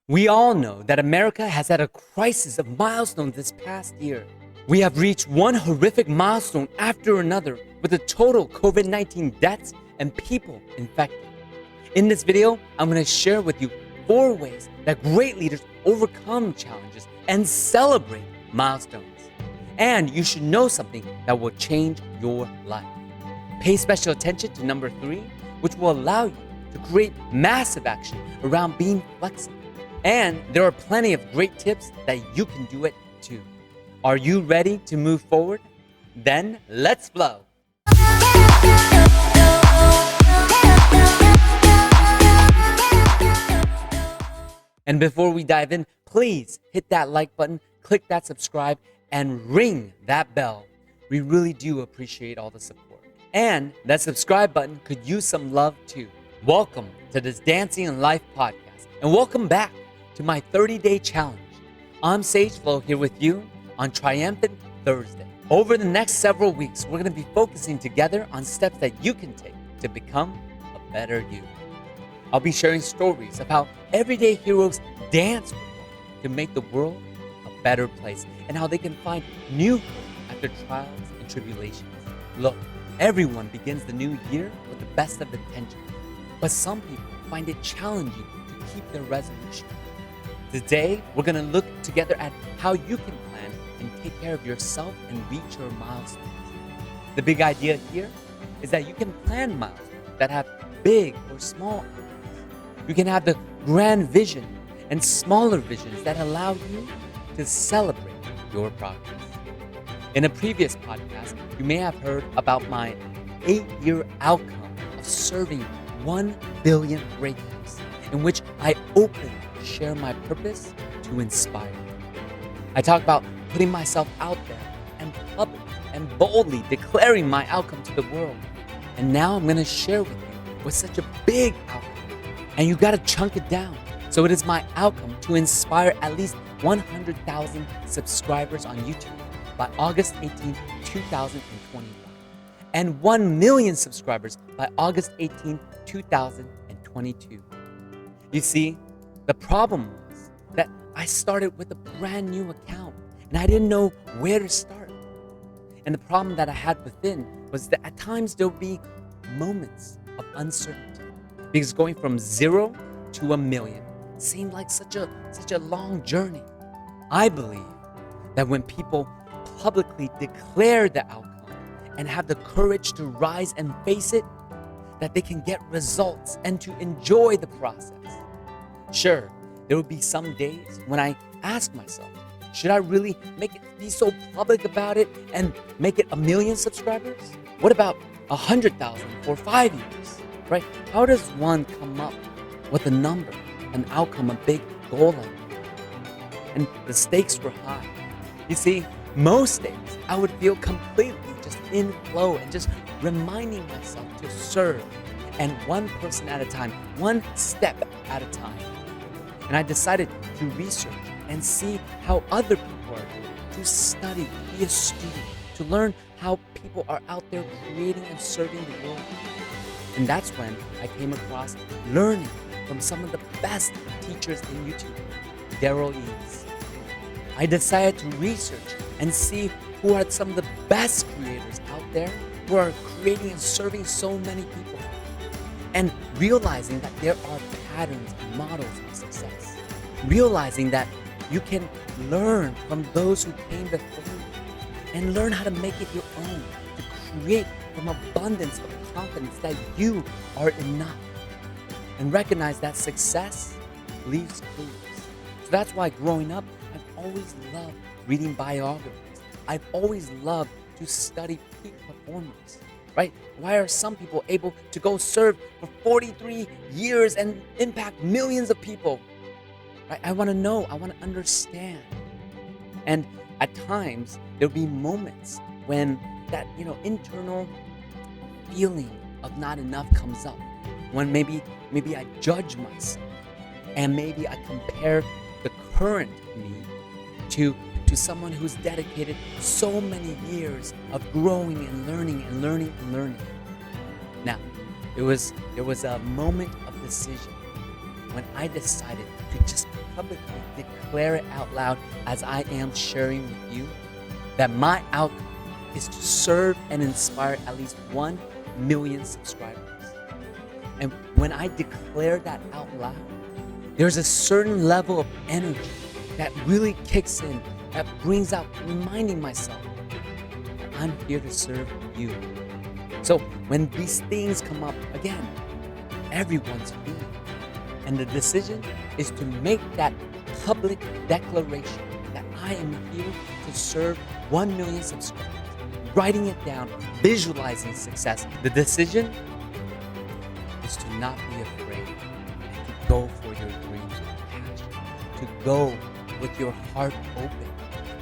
We all know that America has had a crisis of milestones this past year. We have reached one horrific milestone after another with the total COVID-19 deaths and people infected. In this video, I'm going to share with you 4 ways that great leaders overcome challenges and celebrate milestones. And you should know something that will change your life. Pay special attention to number 3, which will allow you to create massive action around being flexible. And there are plenty of great tips that you can do it too. Are you ready to move forward? Then let's flow. And before we dive in, please hit that like button, click that subscribe, and ring that bell. We really do appreciate all the support. And that subscribe button could use some love too. Welcome to this Dancing in Life podcast, and welcome back to my 30-day challenge. I'm Saje here with you on Triumphant Thursday. Over the next several weeks, we're going to be focusing together on steps that you can take to become a better you. I'll be sharing stories of how everyday heroes dance with one to make the world a better place, and how they can find new hope after trials and tribulations. Look, everyone begins the new year with the best of intentions, but some people find it challenging to keep their resolution. Today, we're going to look together at how you can plan and take care of yourself and reach your milestones. The big idea here is that you can plan milestones that have big or small outcomes. You can have the grand vision and smaller visions that allow you to celebrate your progress. In a previous podcast, you may have heard about my 8-year outcome of serving 1 billion breakthroughs, in which I openly share my purpose to inspire. I talk about putting myself out there and publicly and boldly declaring my outcome to the world. And now I'm going to share with you what's such a big outcome. And you got to chunk it down. So it is my outcome to inspire at least 100,000 subscribers on YouTube by August 18, 2021. And 1 million subscribers by August 18, 2022. You see, the problem was that I started with a brand new account and I didn't know where to start. And the problem that I had within was that at times there would be moments of uncertainty, because going from 0 to 1 million seemed like such a long journey. I believe that when people publicly declare the outcome and have the courage to rise and face it, that they can get results and to enjoy the process. Sure, there will be some days when I ask myself, should I really make it be so public about it and make it 1 million subscribers? What about 100,000 for 5 years, right? How does one come up with a number, an outcome, a big goal like that? And the stakes were high. You see, most days I would feel completely just in flow and just reminding myself to serve, and one person at a time, one step at a time. And I decided to research and see how other people are doing, to study, be a student, to learn how people are out there creating and serving the world. And that's when I came across learning from some of the best teachers in YouTube, Daryl Eves. I decided to research and see who are some of the best creators out there who are creating and serving so many people. And realizing that there are patterns and models of success. Realizing that you can learn from those who came before you and learn how to make it your own, to create from abundance of confidence that you are enough. And recognize that success leaves clues. So that's why growing up, I've always loved reading biographies. I've always loved to study peak performers. Right? Why are some people able to go serve for 43 years and impact millions of people? Right? I want to know, I want to understand. And at times, there'll be moments when that, internal feeling of not enough comes up. When maybe I judge myself, and maybe I compare the current me to someone who's dedicated so many years of growing and learning and learning and learning. Now, there was a moment of decision when I decided to just publicly declare it out loud as I am sharing with you that my outcome is to serve and inspire at least 1 million subscribers. And when I declare that out loud, there's a certain level of energy that really kicks in, that brings out, reminding myself that I'm here to serve you. So when these things come up, again, everyone's human. And the decision is to make that public declaration that I am here to serve 1 million subscribers. Writing it down, visualizing success. The decision is to not be afraid and to go for your dreams with passion, to go with your heart open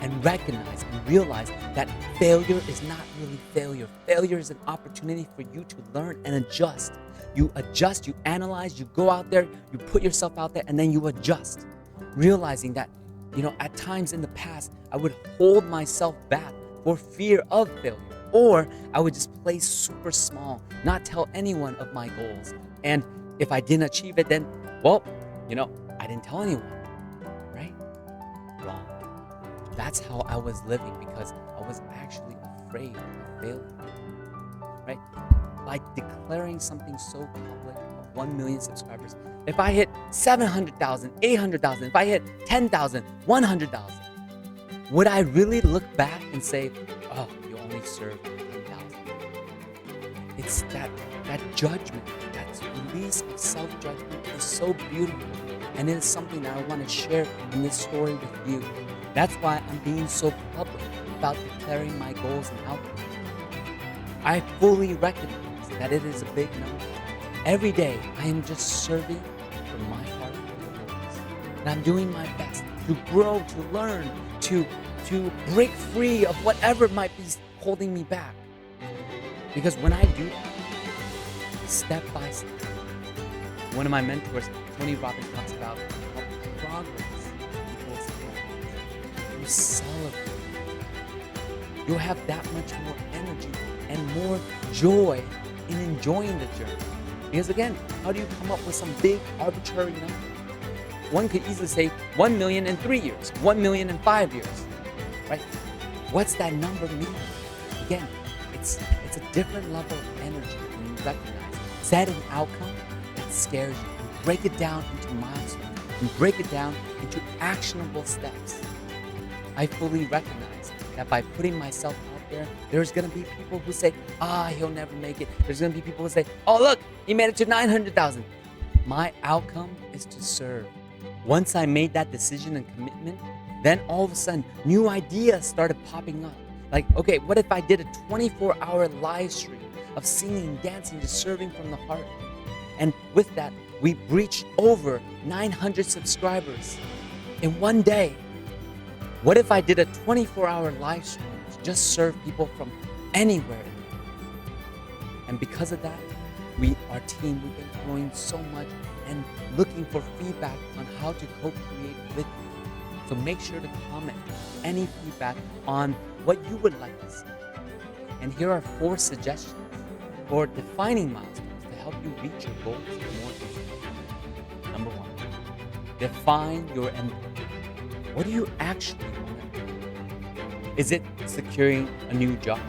and recognize and realize that failure is not really failure. Failure is an opportunity for you to learn and adjust. You adjust, you analyze, you go out there, you put yourself out there, and then you adjust. Realizing that, at times in the past, I would hold myself back for fear of failure. Or I would just play super small, not tell anyone of my goals. And if I didn't achieve it, then, I didn't tell anyone, right? Wrong. That's how I was living because I was actually afraid of failure, right? By declaring something so public of 1 million subscribers, if I hit 700,000, 800,000, if I hit 10,000, 100,000, would I really look back and say, oh, you only served 10,000? It's that judgment, that release of self-judgment is so beautiful. And it is something that I want to share in this story with you. That's why I'm being so public about declaring my goals and outcomes. I fully recognize that it is a big number. Every day, I am just serving from my heart and goals. And I'm doing my best to grow, to learn, to break free of whatever might be holding me back. Because when I do that, step by step, one of my mentors, Tony Robbins, talks about how progress equals progress. You celebrate. You'll have that much more energy and more joy in enjoying the journey. Because again, how do you come up with some big arbitrary number? One could easily say 1 million in 3 years, 1 million in 5 years, right? What's that number mean? Again, it's a different level of energy when you recognize. Set an outcome that scares you and break it down into milestones and break it down into actionable steps. I fully recognize that by putting myself out there, there's going to be people who say, he'll never make it. There's going to be people who say, oh, look, he made it to 900,000. My outcome is to serve. Once I made that decision and commitment, then all of a sudden, new ideas started popping up. Like, okay, what if I did a 24-hour live stream of singing, dancing, just serving from the heart? And with that, we reached over 900 subscribers in one day. What if I did a 24-hour live stream to just serve people from anywhere? And because of that, our team, we've been growing so much and looking for feedback on how to co-create with you. So make sure to comment any feedback on what you would like to see. And here are 4 suggestions for defining milestones to help you reach your goals more easily. Number 1, define your end goal. What do you actually want to do? Is it securing a new job?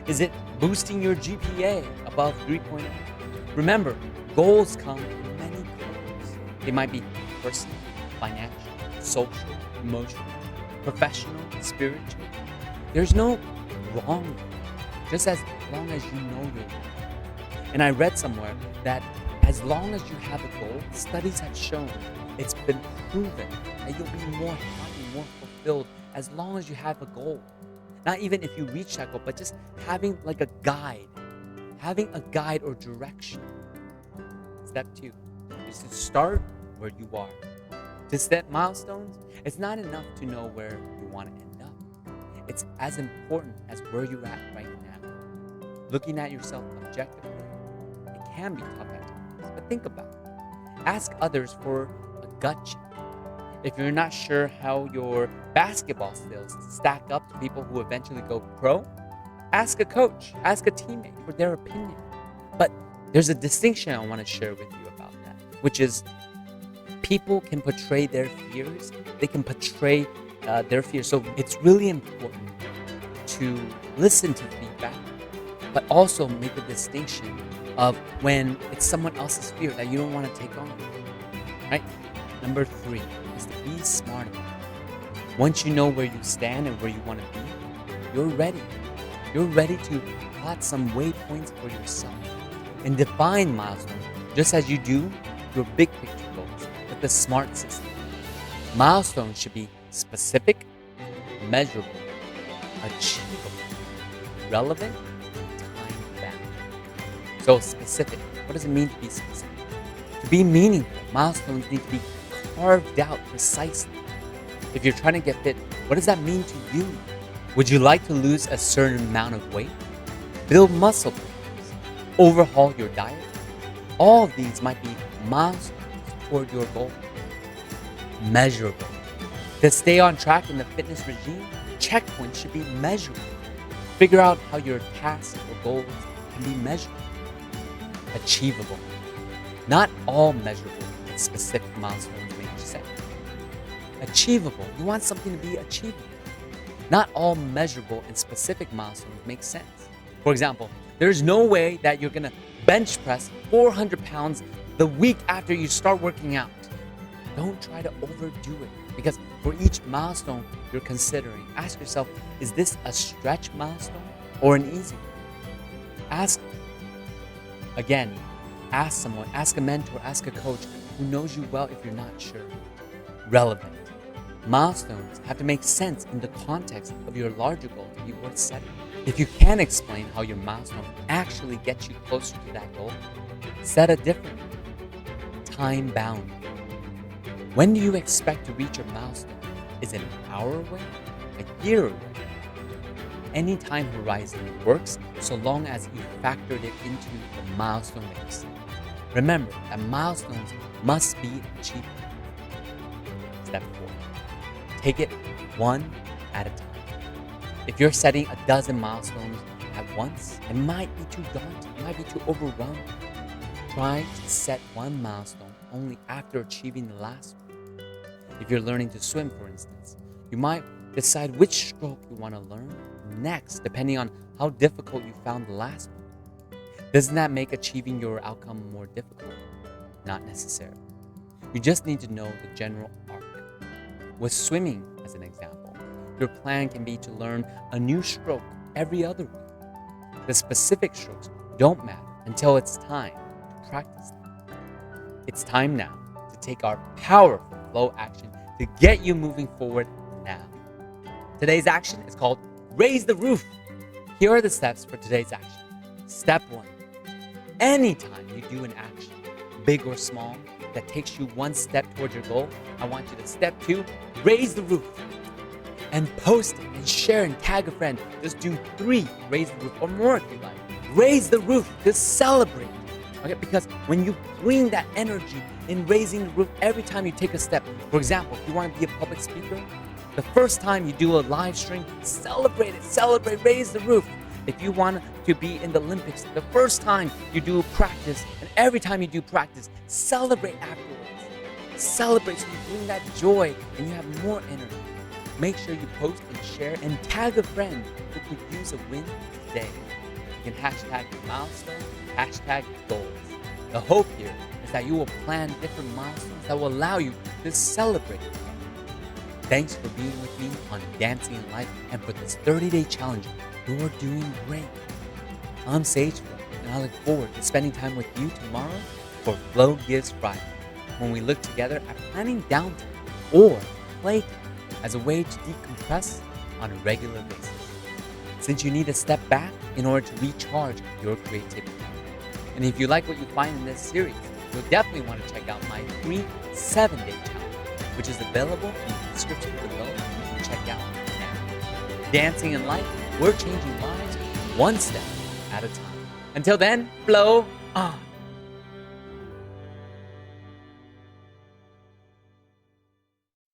Is it boosting your GPA above 3.0? Remember, goals come in many colors. They might be personal, financial, social, emotional, professional, spiritual. There's no wrong goal, just as long as you know your goal. And I read somewhere that as long as you have a goal, studies have shown, it's been proven that you'll be more happy, more fulfilled as long as you have a goal. Not even if you reach that goal, but just having like a guide. Having a guide or direction. Step 2 is to start where you are. To set milestones, it's not enough to know where you want to end up. It's as important as where you're at right now. Looking at yourself objectively, it can be tough at times, but think about it. Ask others for a gut check. If you're not sure how your basketball skills stack up to people who eventually go pro, ask a coach, ask a teammate for their opinion. But there's a distinction I want to share with you about that, which is people can portray their fears. They can portray their fears. So it's really important to listen to feedback, but also make a distinction of when it's someone else's fear that you don't want to take on, right? Number 3 is to be smart about it. Once you know where you stand and where you want to be, you're ready. You're ready to plot some waypoints for yourself and define milestones, just as you do your big picture goals with the SMART system. Milestones should be specific, measurable, achievable, relevant, time-bound. So specific, what does it mean to be specific? To be meaningful, milestones need to be carved out precisely. If you're trying to get fit, what does that mean to you? Would you like to lose a certain amount of weight? Build muscle programs? Overhaul your diet? All of these might be milestones toward your goal. Measurable. To stay on track in the fitness regime, checkpoints should be measurable. Figure out how your tasks or goals can be measured. Achievable. Not all measurable and specific milestones make sense. Achievable. You want something to be achievable. Not all measurable and specific milestones make sense. For example, there's no way that you're going to bench press 400 pounds the week after you start working out. Don't try to overdo it, because for each milestone you're considering, ask yourself, is this a stretch milestone or an easy one? Ask someone, ask a mentor, ask a coach who knows you well if you're not sure. Relevant. Milestones have to make sense in the context of your larger goal to be worth setting. If you can't explain how your milestone actually gets you closer to that goal, set a different one. Time-bound. When do you expect to reach your milestone? Is it an hour away? A year away? Any time horizon works so long as you factored it into the milestone mix. Remember that milestones must be achievable. Step 4. Take it one at a time. If you're setting a dozen milestones at once, it might be too daunting, it might be too overwhelming. Try to set one milestone only after achieving the last one. If you're learning to swim, for instance, you might decide which stroke you want to learn next, depending on how difficult you found the last one. Doesn't that make achieving your outcome more difficult? Not necessarily. You just need to know the general arc. With swimming, as an example, your plan can be to learn a new stroke every other week. The specific strokes don't matter until it's time to practice them. It's time now to take our powerful flow action to get you moving forward now. Today's action is called Raise the Roof. Here are the steps for today's action. Step 1. Anytime you do an action, big or small, that takes you one step towards your goal, I want you to step 2, raise the roof. And post it and share and tag a friend. Just do 3, raise the roof, or more if you like. Raise the roof, just celebrate. Okay, because when you bring that energy in raising the roof every time you take a step, for example, if you want to be a public speaker, the first time you do a live stream, celebrate it, raise the roof. If you want to be in the Olympics, the first time you do practice, and every time you do practice, celebrate afterwards. Celebrate so you bring that joy and you have more energy. Make sure you post and share and tag a friend who could use a win today. You can hashtag milestones, hashtag goals. The hope here is that you will plan different milestones that will allow you to celebrate. Thanks for being with me on Dancing in Life, and for this 30-day challenge. You're doing great. I'm Saje, and I look forward to spending time with you tomorrow for Flow Gives Friday, when we look together at planning downtime or playtime as a way to decompress on a regular basis. Since you need to step back in order to recharge your creativity. And if you like what you find in this series, you'll definitely want to check out my free 7-day challenge, which is available in the description below. You can check out now. Dancing in Life, we're changing lives one step at a time. Until then, flow on.